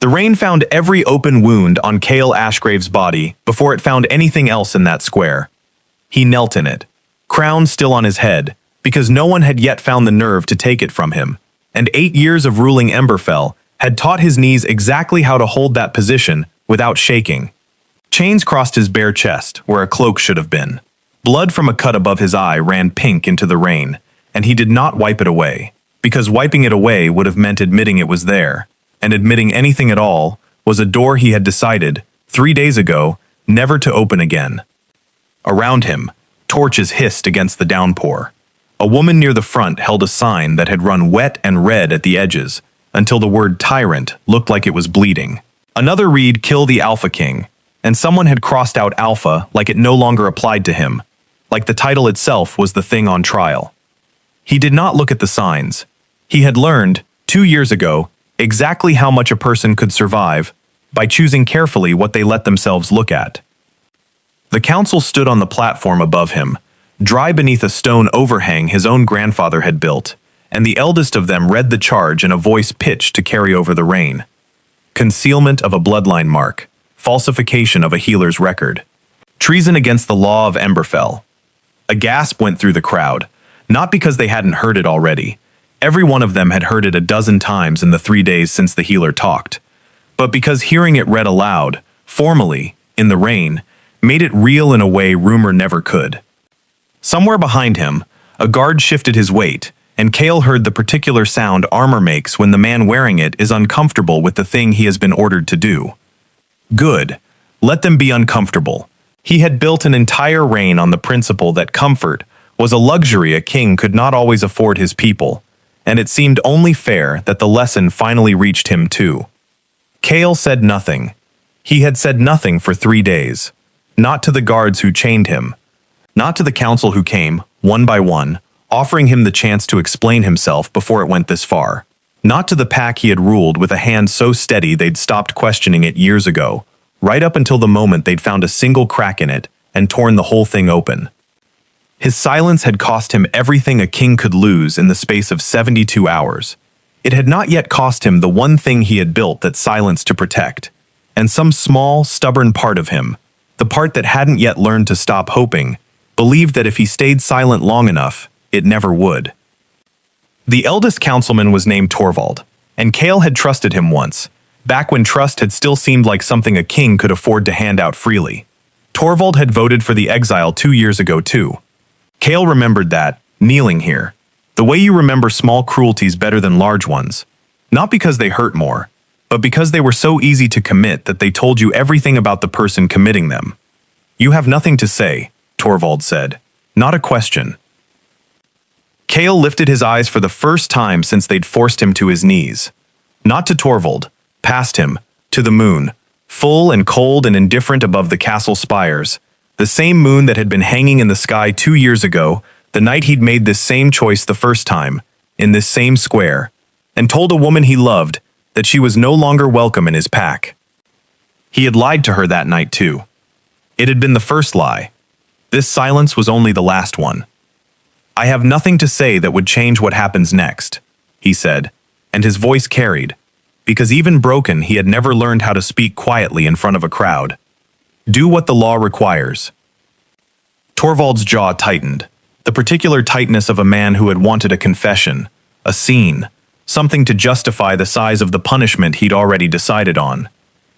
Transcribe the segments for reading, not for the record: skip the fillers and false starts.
The rain found every open wound on Kael Ashgrave's body before it found anything else in that square. He knelt in it, crown still on his head, because no one had yet found the nerve to take it from him, and 8 years of ruling Emberfell had taught his knees exactly how to hold that position without shaking. Chains crossed his bare chest, where a cloak should have been. Blood from a cut above his eye ran pink into the rain, and he did not wipe it away, because wiping it away would have meant admitting it was there, and admitting anything at all was a door he had decided, 3 days ago, never to open again. Around him, torches hissed against the downpour. A woman near the front held a sign that had run wet and red at the edges, until the word Tyrant looked like it was bleeding. Another read, "Kill the Alpha King," and someone had crossed out Alpha like it no longer applied to him, like the title itself was the thing on trial. He did not look at the signs. He had learned, 2 years ago, exactly how much a person could survive by choosing carefully what they let themselves look at. The council stood on the platform above him, dry beneath a stone overhang his own grandfather had built, and the eldest of them read the charge in a voice pitched to carry over the rain. Concealment of a bloodline mark, falsification of a healer's record, treason against the law of Emberfell. A gasp went through the crowd, not because they hadn't heard it already. Every one of them had heard it a dozen times in the 3 days since the healer talked, but because hearing it read aloud, formally, in the rain, made it real in a way rumor never could. Somewhere behind him, a guard shifted his weight, and Kael heard the particular sound armor makes when the man wearing it is uncomfortable with the thing he has been ordered to do. Good. Let them be uncomfortable. He had built an entire reign on the principle that comfort was a luxury a king could not always afford his people, and it seemed only fair that the lesson finally reached him too. Kael said nothing. He had said nothing for 3 days. Not to the guards who chained him. Not to the council who came, one by one, offering him the chance to explain himself before it went this far. Not to the pack he had ruled with a hand so steady they'd stopped questioning it years ago, right up until the moment they'd found a single crack in it and torn the whole thing open. His silence had cost him everything a king could lose in the space of 72 hours. It had not yet cost him the one thing he had built that silence to protect, and some small, stubborn part of him, the part that hadn't yet learned to stop hoping, believed that if he stayed silent long enough, it never would. The eldest councilman was named Torvald, and Kael had trusted him once, back when trust had still seemed like something a king could afford to hand out freely. Torvald had voted for the exile 2 years ago too. Kael remembered that, kneeling here, the way you remember small cruelties better than large ones, not because they hurt more, but because they were so easy to commit that they told you everything about the person committing them. "You have nothing to say," Torvald said, "not a question." Kael lifted his eyes for the first time since they'd forced him to his knees. Not to Torvald, past him, to the moon, full and cold and indifferent above the castle spires, the same moon that had been hanging in the sky 2 years ago, the night he'd made this same choice the first time, in this same square, and told a woman he loved that she was no longer welcome in his pack. He had lied to her that night too. It had been the first lie. This silence was only the last one. "I have nothing to say that would change what happens next," he said, and his voice carried, because even broken he had never learned how to speak quietly in front of a crowd. "Do what the law requires." Torvald's jaw tightened, the particular tightness of a man who had wanted a confession, a scene, something to justify the size of the punishment he'd already decided on.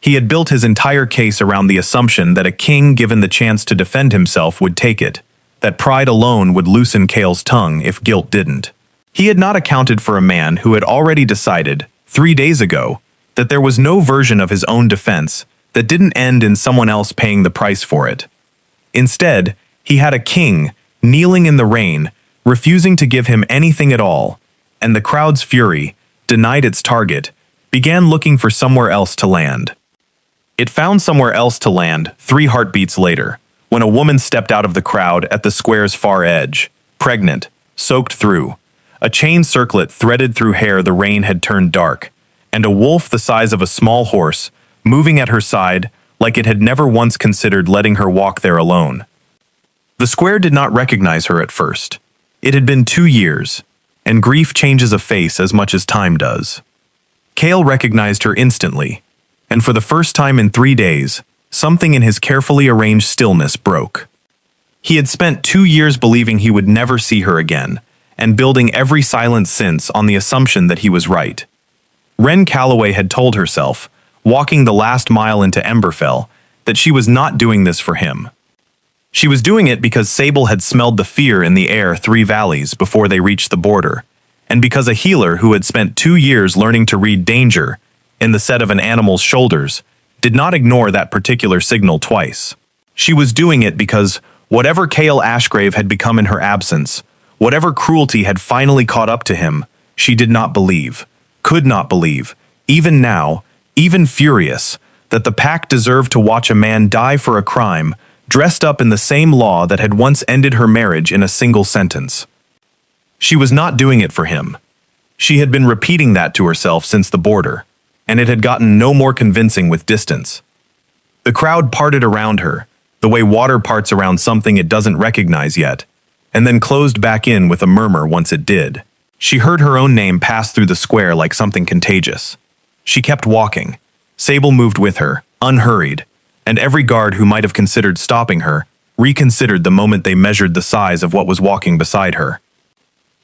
He had built his entire case around the assumption that a king given the chance to defend himself would take it, that pride alone would loosen Kael's tongue if guilt didn't. He had not accounted for a man who had already decided, 3 days ago, that there was no version of his own defense that didn't end in someone else paying the price for it. Instead, he had a king, kneeling in the rain, refusing to give him anything at all, and the crowd's fury, denied its target, began looking for somewhere else to land. It found somewhere else to land 3 heartbeats later, when a woman stepped out of the crowd at the square's far edge, pregnant, soaked through, a chain circlet threaded through hair the rain had turned dark, and a wolf the size of a small horse, moving at her side like it had never once considered letting her walk there alone. The square did not recognize her at first. It had been 2 years, and grief changes a face as much as time does. Kael recognized her instantly, and for the first time in 3 days, something in his carefully arranged stillness broke. He had spent 2 years believing he would never see her again, and building every silence since on the assumption that he was right. Wren Calloway had told herself, walking the last mile into Emberfell, that she was not doing this for him. She was doing it because Sable had smelled the fear in the air 3 valleys before they reached the border, and because a healer who had spent 2 years learning to read danger in the set of an animal's shoulders did not ignore that particular signal twice. She was doing it because whatever Kael Ashgrave had become in her absence, whatever cruelty had finally caught up to him, she did not believe, could not believe, even now, even furious, that the pack deserved to watch a man die for a crime dressed up in the same law that had once ended her marriage in a single sentence. She was not doing it for him. She had been repeating that to herself since the border, and it had gotten no more convincing with distance. The crowd parted around her, the way water parts around something it doesn't recognize yet, and then closed back in with a murmur once it did. She heard her own name pass through the square like something contagious. She kept walking. Sable moved with her, unhurried, and every guard who might have considered stopping her reconsidered the moment they measured the size of what was walking beside her.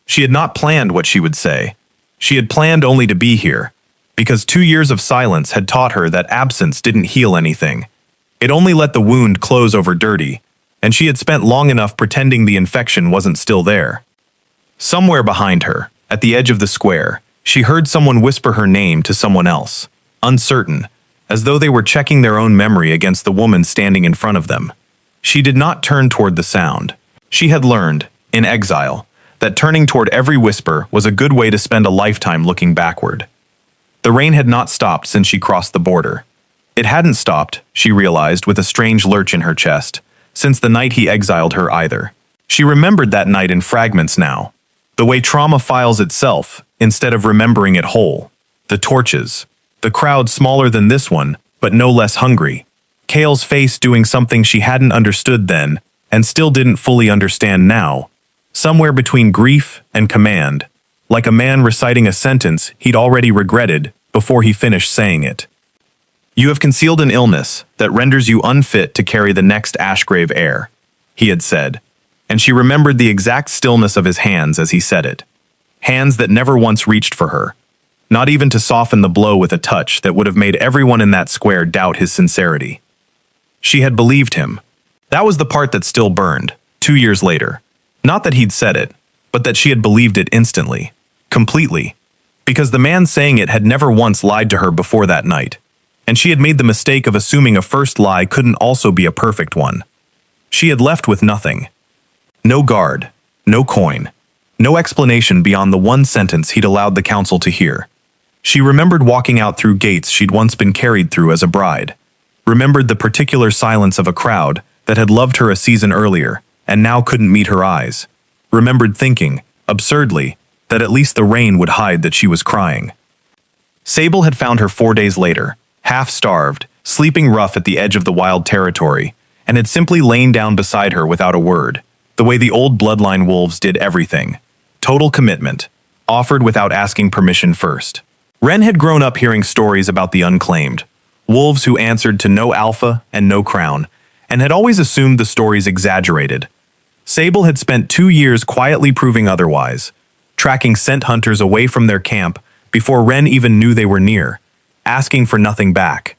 She had not planned what she would say. She had planned only to be here, because 2 years of silence had taught her that absence didn't heal anything. It only let the wound close over dirty, and she had spent long enough pretending the infection wasn't still there. Somewhere behind her, at the edge of the square, she heard someone whisper her name to someone else, uncertain, as though they were checking their own memory against the woman standing in front of them. She did not turn toward the sound. She had learned, in exile, that turning toward every whisper was a good way to spend a lifetime looking backward. The rain had not stopped since she crossed the border. It hadn't stopped, she realized with a strange lurch in her chest, since the night he exiled her either. She remembered that night in fragments now, the way trauma files itself instead of remembering it whole. The torches, the crowd smaller than this one, but no less hungry. Kael's face doing something she hadn't understood then, and still didn't fully understand now. Somewhere between grief and command, like a man reciting a sentence he'd already regretted before he finished saying it. "You have concealed an illness that renders you unfit to carry the next Ashgrave heir," he had said, and she remembered the exact stillness of his hands as he said it. Hands that never once reached for her, not even to soften the blow with a touch that would have made everyone in that square doubt his sincerity. She had believed him. That was the part that still burned, 2 years later. Not that he'd said it, but that she had believed it instantly, completely, because the man saying it had never once lied to her before that night, and she had made the mistake of assuming a first lie couldn't also be a perfect one. She had left with nothing. No guard, no coin, no explanation beyond the one sentence he'd allowed the council to hear. She remembered walking out through gates she'd once been carried through as a bride, remembered the particular silence of a crowd that had loved her a season earlier and now couldn't meet her eyes, remembered thinking, absurdly, that at least the rain would hide that she was crying. Sable had found her 4 days later, half-starved, sleeping rough at the edge of the wild territory, and had simply lain down beside her without a word, the way the old bloodline wolves did everything. Total commitment, offered without asking permission first. Wren had grown up hearing stories about the unclaimed, wolves who answered to no alpha and no crown, and had always assumed the stories exaggerated. Sable had spent 2 years quietly proving otherwise, tracking scent hunters away from their camp before Wren even knew they were near, asking for nothing back.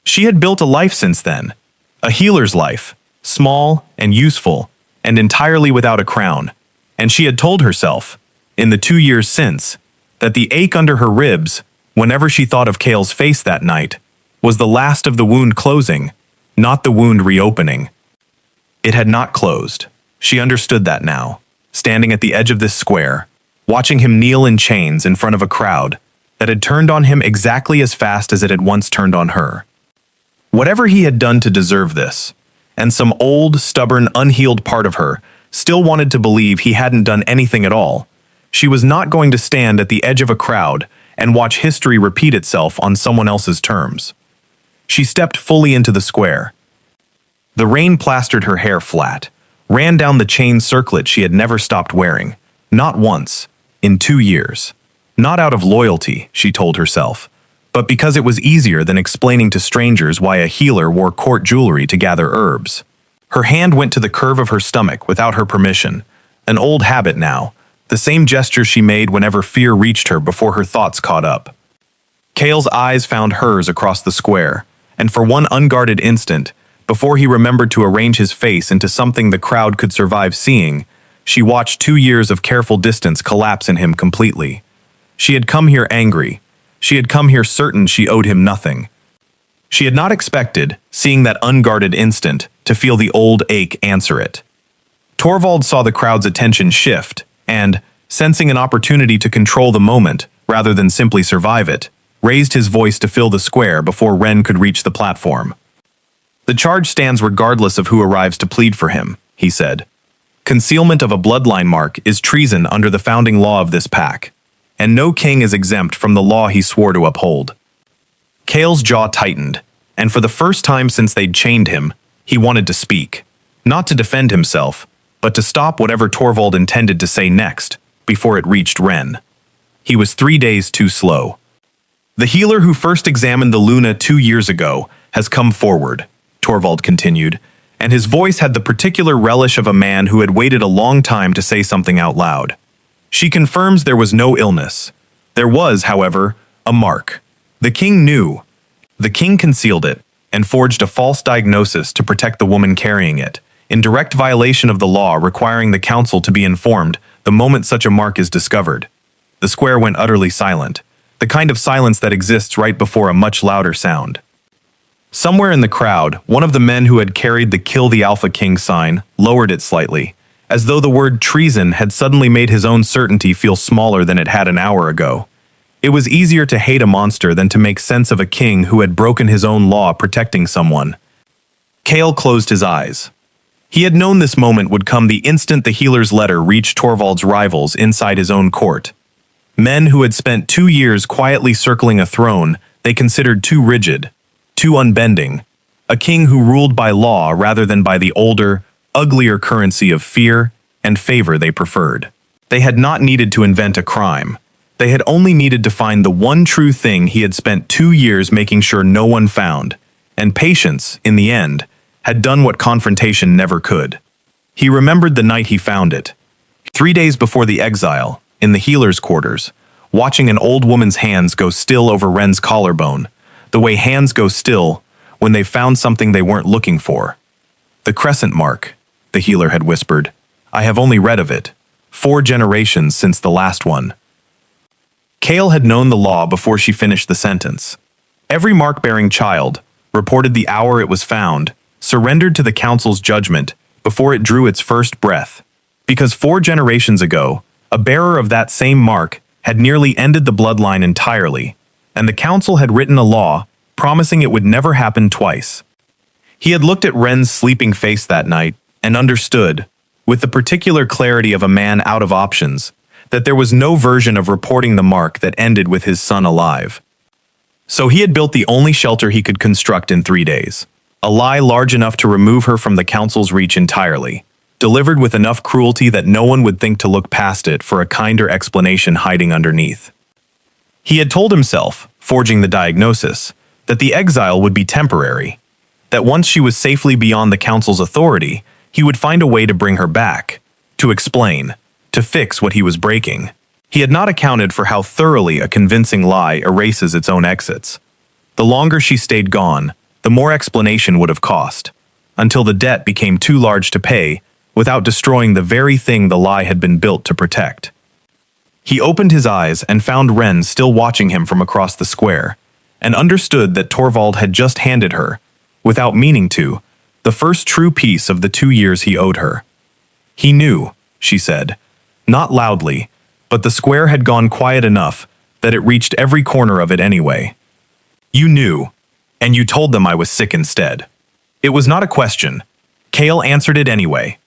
She had built a life since then, a healer's life, small and useful, and entirely without a crown, and she had told herself, in the 2 years since, that the ache under her ribs, whenever she thought of Kael's face that night, was the last of the wound closing, not the wound reopening. It had not closed. She understood that now, standing at the edge of this square, watching him kneel in chains in front of a crowd that had turned on him exactly as fast as it had once turned on her. Whatever he had done to deserve this, and some old, stubborn, unhealed part of her still wanted to believe he hadn't done anything at all, she was not going to stand at the edge of a crowd and watch history repeat itself on someone else's terms. She stepped fully into the square. The rain plastered her hair flat, ran down the chain circlet she had never stopped wearing, not once, in 2 years. Not out of loyalty, she told herself, but because it was easier than explaining to strangers why a healer wore court jewelry to gather herbs. Her hand went to the curve of her stomach without her permission, an old habit now, the same gesture she made whenever fear reached her before her thoughts caught up. Kael's eyes found hers across the square, and for one unguarded instant, before he remembered to arrange his face into something the crowd could survive seeing, she watched 2 years of careful distance collapse in him completely. She had come here angry. She had come here certain she owed him nothing. She had not expected, seeing that unguarded instant, to feel the old ache answer it. Torvald saw the crowd's attention shift, and, sensing an opportunity to control the moment, rather than simply survive it, raised his voice to fill the square before Wren could reach the platform. "The charge stands regardless of who arrives to plead for him," he said. "Concealment of a bloodline mark is treason under the founding law of this pack, and no king is exempt from the law he swore to uphold." Kael's jaw tightened, and for the first time since they'd chained him, he wanted to speak, not to defend himself, but to stop whatever Torvald intended to say next, before it reached Wren. He was 3 days too slow. "The healer who first examined the Luna 2 years ago has come forward," Torvald continued, and his voice had the particular relish of a man who had waited a long time to say something out loud. "She confirms there was no illness. There was, however, a mark. The king knew. The king concealed it, and forged a false diagnosis to protect the woman carrying it, in direct violation of the law requiring the council to be informed the moment such a mark is discovered." The square went utterly silent, the kind of silence that exists right before a much louder sound. Somewhere in the crowd, one of the men who had carried the "Kill the Alpha King" sign lowered it slightly, as though the word treason had suddenly made his own certainty feel smaller than it had an hour ago. It was easier to hate a monster than to make sense of a king who had broken his own law protecting someone. Kael closed his eyes. He had known this moment would come the instant the healer's letter reached Torvald's rivals inside his own court. Men who had spent 2 years quietly circling a throne they considered too rigid, too unbending, a king who ruled by law rather than by the older, uglier currency of fear and favor they preferred. They had not needed to invent a crime. They had only needed to find the one true thing he had spent 2 years making sure no one found, and patience, in the end, had done what confrontation never could. He remembered the night he found it. 3 days before the exile, in the healer's quarters, watching an old woman's hands go still over Wren's collarbone, the way hands go still when they've found something they weren't looking for. "The crescent mark," the healer had whispered. "I have only read of it. 4 generations since the last one." Kael had known the law before she finished the sentence. Every mark-bearing child, reported the hour it was found, surrendered to the council's judgment before it drew its first breath, because 4 generations ago, a bearer of that same mark had nearly ended the bloodline entirely, and the council had written a law promising it would never happen twice. He had looked at Wren's sleeping face that night and understood, with the particular clarity of a man out of options, that there was no version of reporting the mark that ended with his son alive. So he had built the only shelter he could construct in 3 days, a lie large enough to remove her from the council's reach entirely, delivered with enough cruelty that no one would think to look past it for a kinder explanation hiding underneath. He had told himself, forging the diagnosis, that the exile would be temporary, that once she was safely beyond the council's authority, he would find a way to bring her back, to explain, to fix what he was breaking. He had not accounted for how thoroughly a convincing lie erases its own exits. The longer she stayed gone, the more explanation would have cost, until the debt became too large to pay without destroying the very thing the lie had been built to protect. He opened his eyes and found Wren still watching him from across the square, and understood that Torvald had just handed her, without meaning to, the first true piece of the 2 years he owed her. "He knew," she said, not loudly, but the square had gone quiet enough that it reached every corner of it anyway. "You knew, and you told them I was sick instead." It was not a question. Kael answered it anyway,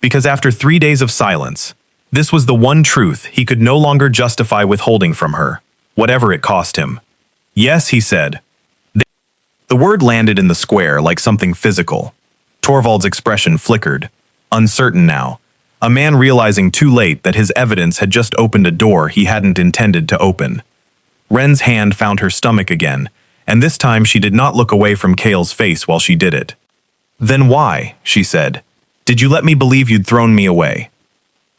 because after 3 days of silence, this was the one truth he could no longer justify withholding from her, whatever it cost him. "Yes," he said. The word landed in the square like something physical. Torvald's expression flickered, uncertain now, a man realizing too late that his evidence had just opened a door he hadn't intended to open. Wren's hand found her stomach again, and this time she did not look away from Kael's face while she did it. "Then why," she said, "did you let me believe you'd thrown me away?"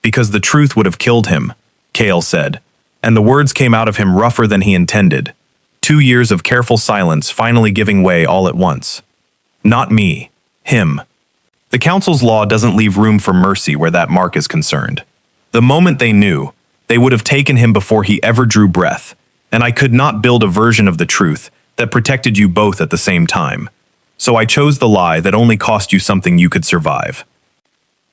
"Because the truth would have killed him," Kael said, and the words came out of him rougher than he intended. 2 years of careful silence finally giving way all at once. "Not me. Him." The Council's law doesn't leave room for mercy where that mark is concerned. The moment they knew, they would have taken him before he ever drew breath, and I could not build a version of the truth that protected you both at the same time. So I chose the lie that only cost you something you could survive.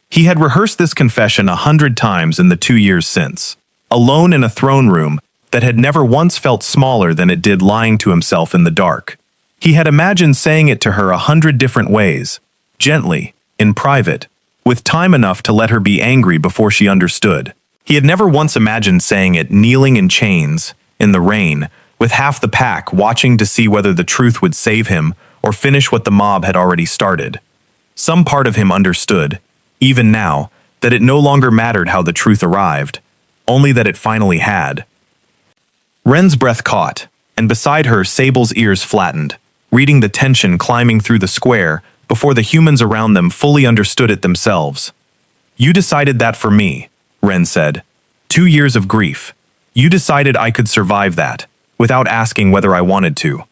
He had rehearsed this confession 100 times in the 2 years since, alone in a throne room that had never once felt smaller than it did lying to himself in the dark. He had imagined saying it to her 100 different ways, gently, in private, with time enough to let her be angry before she understood. He had never once imagined saying it kneeling in chains, in the rain, with half the pack watching to see whether the truth would save him or finish what the mob had already started. Some part of him understood, even now, that it no longer mattered how the truth arrived, only that it finally had. Wren's breath caught, and beside her Sable's ears flattened, reading the tension climbing through the square before the humans around them fully understood it themselves. "You decided that for me," Wren said. 2 years of grief. You decided I could survive that, without asking whether I wanted to."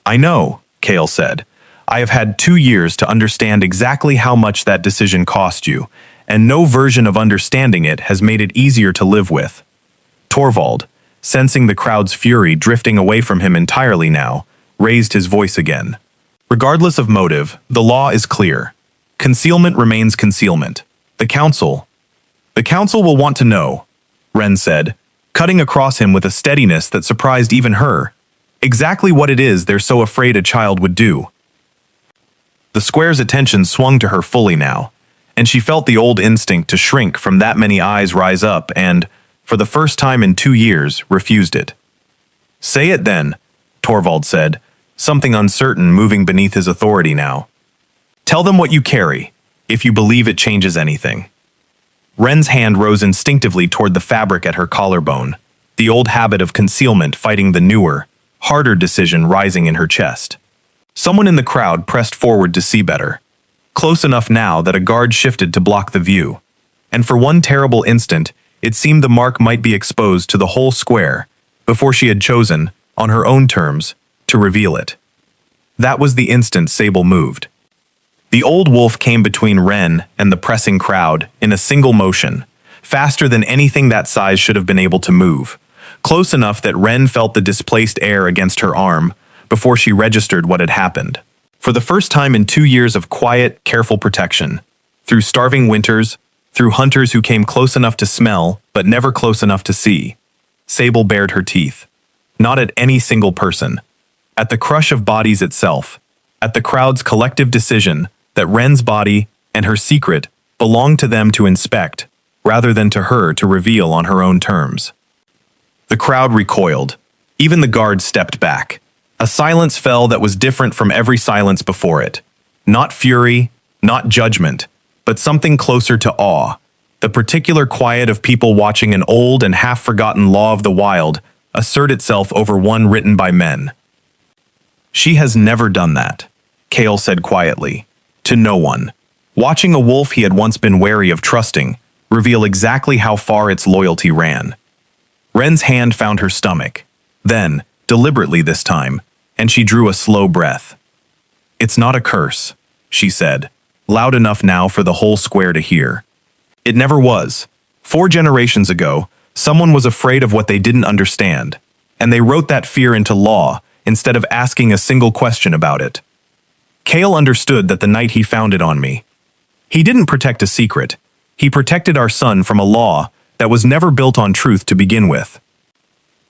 "I know," Kael said. "I have had 2 years to understand exactly how much that decision cost you, and no version of understanding it has made it easier to live with." Torvald, sensing the crowd's fury drifting away from him entirely now, raised his voice again. "Regardless of motive, the law is clear. Concealment remains concealment. The Council will want to know," Wren said, cutting across him with a steadiness that surprised even her, "exactly what it is they're so afraid a child would do." The square's attention swung to her fully now, and she felt the old instinct to shrink from that many eyes rise up and, for the first time in 2 years, refused it. "Say it then," Torvald said, something uncertain moving beneath his authority now. "Tell them what you carry, if you believe it changes anything." Wren's hand rose instinctively toward the fabric at her collarbone, the old habit of concealment fighting the newer, harder decision rising in her chest. Someone in the crowd pressed forward to see better, close enough now that a guard shifted to block the view, and for one terrible instant, it seemed the mark might be exposed to the whole square before she had chosen, on her own terms, to reveal it. That was the instant Sable moved. The old wolf came between Wren and the pressing crowd in a single motion, faster than anything that size should have been able to move, close enough that Wren felt the displaced air against her arm before she registered what had happened. For the first time in 2 years of quiet, careful protection, through starving winters, through hunters who came close enough to smell but never close enough to see, Sable bared her teeth. Not at any single person. At the crush of bodies itself, at the crowd's collective decision that Wren's body and her secret belonged to them to inspect, rather than to her to reveal on her own terms. The crowd recoiled. Even the guards stepped back. A silence fell that was different from every silence before it. Not fury, not judgment, but something closer to awe. The particular quiet of people watching an old and half-forgotten law of the wild assert itself over one written by men. "She has never done that," Kael said quietly, to no one. Watching a wolf he had once been wary of trusting reveal exactly how far its loyalty ran. Wren's hand found her stomach. Then, deliberately this time, and she drew a slow breath. "It's not a curse," she said, loud enough now for the whole square to hear. "It never was. 4 generations ago, someone was afraid of what they didn't understand, and they wrote that fear into law instead of asking a single question about it. Kael understood that the night he found it on me. He didn't protect a secret. He protected our son from a law that was never built on truth to begin with."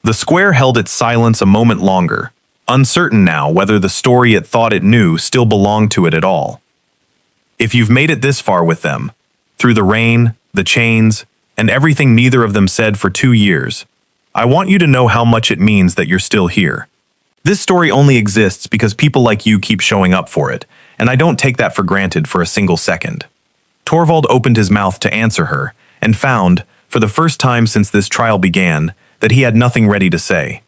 The square held its silence a moment longer, uncertain now whether the story it thought it knew still belonged to it at all. "If you've made it this far with them, through the rain, the chains, and everything neither of them said for 2 years, I want you to know how much it means that you're still here. This story only exists because people like you keep showing up for it, and I don't take that for granted for a single second." Torvald opened his mouth to answer her, and found, for the first time since this trial began, that he had nothing ready to say.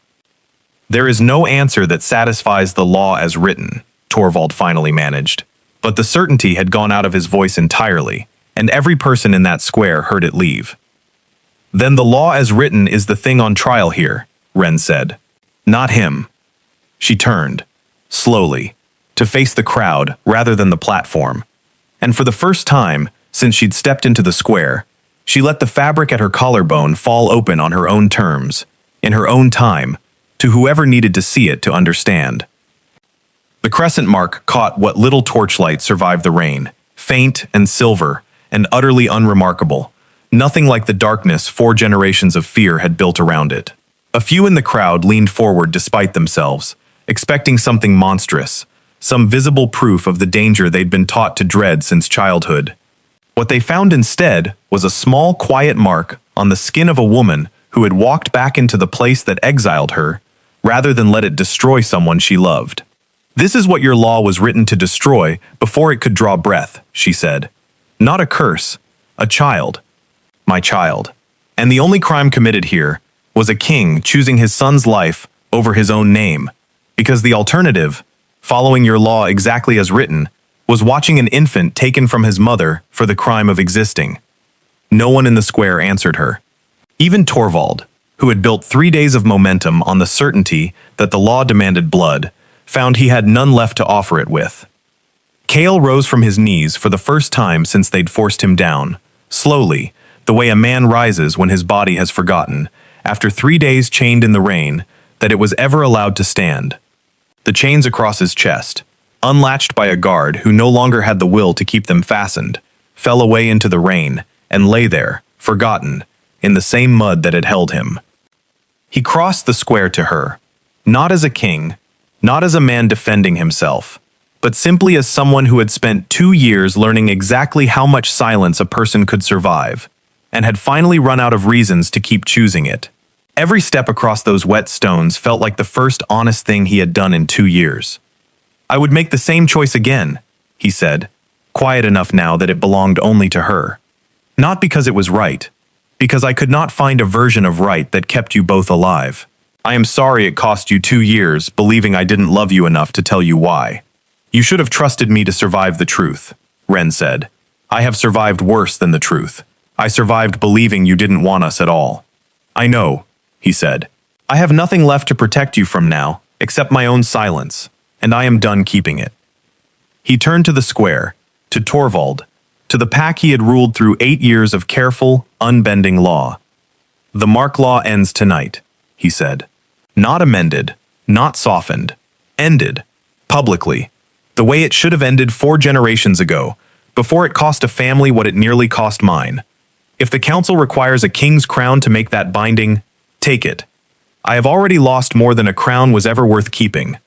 There is no answer that satisfies the law as written, Torvald finally managed. But the certainty had gone out of his voice entirely, and every person in that square heard it leave. Then the law as written is the thing on trial here, Wren said. Not him. She turned, slowly, to face the crowd rather than the platform. And for the first time, since she'd stepped into the square, she let the fabric at her collarbone fall open on her own terms, in her own time, to whoever needed to see it to understand. The crescent mark caught what little torchlight survived the rain, faint and silver, and utterly unremarkable, nothing like the darkness 4 generations of fear had built around it. A few in the crowd leaned forward despite themselves, expecting something monstrous, some visible proof of the danger they'd been taught to dread since childhood. What they found instead was a small, quiet mark on the skin of a woman who had walked back into the place that exiled her, rather than let it destroy someone she loved. This is what your law was written to destroy before it could draw breath, she said. Not a curse, a child. My child. And the only crime committed here was a king choosing his son's life over his own name, because the alternative, following your law exactly as written, was watching an infant taken from his mother for the crime of existing. No one in the square answered her. Even Torvald, who had built 3 days of momentum on the certainty that the law demanded blood, found he had none left to offer it with. Kael rose from his knees for the first time since they'd forced him down, slowly, the way a man rises when his body has forgotten, after 3 days chained in the rain, that it was ever allowed to stand. The chains across his chest, unlatched by a guard who no longer had the will to keep them fastened, fell away into the rain and lay there, forgotten, in the same mud that had held him. He crossed the square to her, not as a king, not as a man defending himself, but simply as someone who had spent 2 years learning exactly how much silence a person could survive, and had finally run out of reasons to keep choosing it. Every step across those wet stones felt like the first honest thing he had done in 2 years. I would make the same choice again, he said, quiet enough now that it belonged only to her. Not because it was right, because I could not find a version of right that kept you both alive. I am sorry it cost you 2 years believing I didn't love you enough to tell you why. You should have trusted me to survive the truth, Wren said. I have survived worse than the truth. I survived believing you didn't want us at all. I know, he said. I have nothing left to protect you from now, except my own silence, and I am done keeping it. He turned to the square, to Torvald, to the pack he had ruled through 8 years of careful, unbending law. The Mark Law ends tonight, he said. Not amended, not softened, ended, publicly, the way it should have ended 4 generations ago, before it cost a family what it nearly cost mine. If the council requires a king's crown to make that binding, take it. I have already lost more than a crown was ever worth keeping.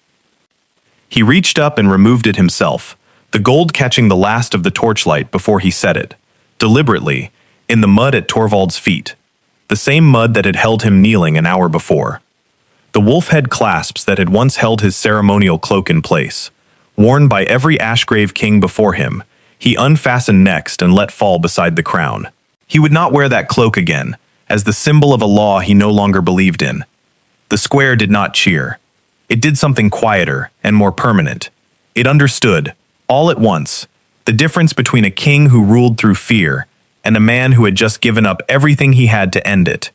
He reached up and removed it himself, the gold catching the last of the torchlight before he set it, deliberately, in the mud at Torvald's feet, the same mud that had held him kneeling an hour before. The wolf head clasps that had once held his ceremonial cloak in place, worn by every Ashgrave king before him, he unfastened next and let fall beside the crown. He would not wear that cloak again, as the symbol of a law he no longer believed in. The square did not cheer. It did something quieter and more permanent. It understood, all at once, the difference between a king who ruled through fear and a man who had just given up everything he had to end it.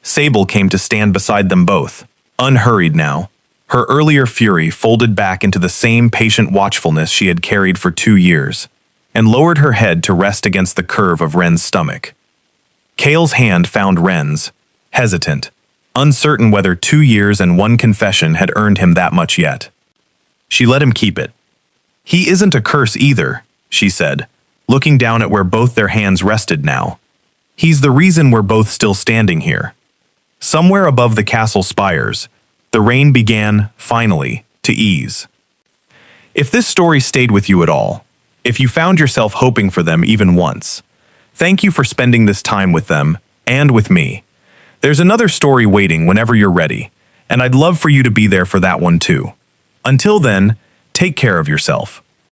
Sable came to stand beside them both, unhurried now, her earlier fury folded back into the same patient watchfulness she had carried for 2 years, and lowered her head to rest against the curve of Wren's stomach. Kael's hand found Wren's, hesitant, uncertain whether 2 years and 1 confession had earned him that much yet. She let him keep it. He isn't a curse either, she said, looking down at where both their hands rested now. He's the reason we're both still standing here. Somewhere above the castle spires, the rain began, finally, to ease. If this story stayed with you at all, if you found yourself hoping for them even once, thank you for spending this time with them, and with me. There's another story waiting whenever you're ready, and I'd love for you to be there for that one too. Until then, take care of yourself.